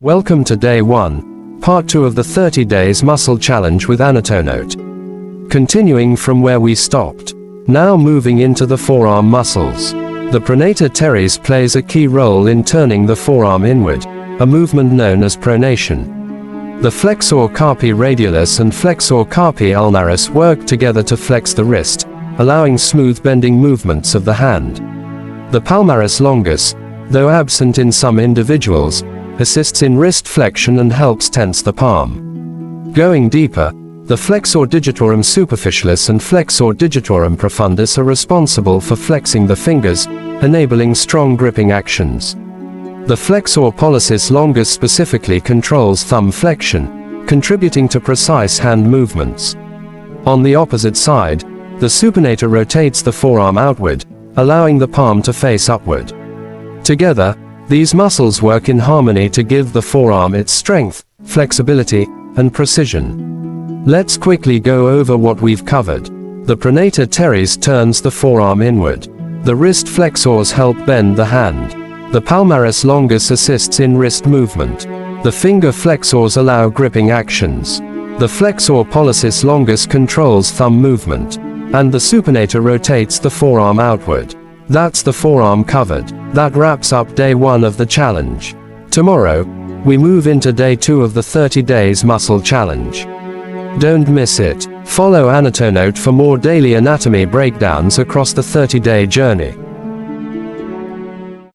Welcome to Day 1, Part 2 of the 30 Days Muscle Challenge with Anatonote. Continuing from where we stopped. Now moving into the forearm muscles. The pronator teres plays a key role in turning the forearm inward, a movement known as pronation. The flexor carpi radialis and flexor carpi ulnaris work together to flex the wrist, allowing smooth bending movements of the hand. The palmaris longus, though absent in some individuals, assists in wrist flexion and helps tense the palm. Going deeper, the flexor digitorum superficialis and flexor digitorum profundus are responsible for flexing the fingers, enabling strong gripping actions. The flexor pollicis longus specifically controls thumb flexion, contributing to precise hand movements. On the opposite side, the supinator rotates the forearm outward, allowing the palm to face upward. Together, these muscles work in harmony to give the forearm its strength, flexibility, and precision. Let's quickly go over what we've covered. The pronator teres turns the forearm inward. The wrist flexors help bend the hand. The palmaris longus assists in wrist movement. The finger flexors allow gripping actions. The flexor pollicis longus controls thumb movement. And the supinator rotates the forearm outward. That's the forearm covered. That wraps up Day 1 of the challenge. Tomorrow, we move into Day 2 of the 30 Days Muscle Challenge. Don't miss it. Follow Anatonote for more daily anatomy breakdowns across the 30-day journey.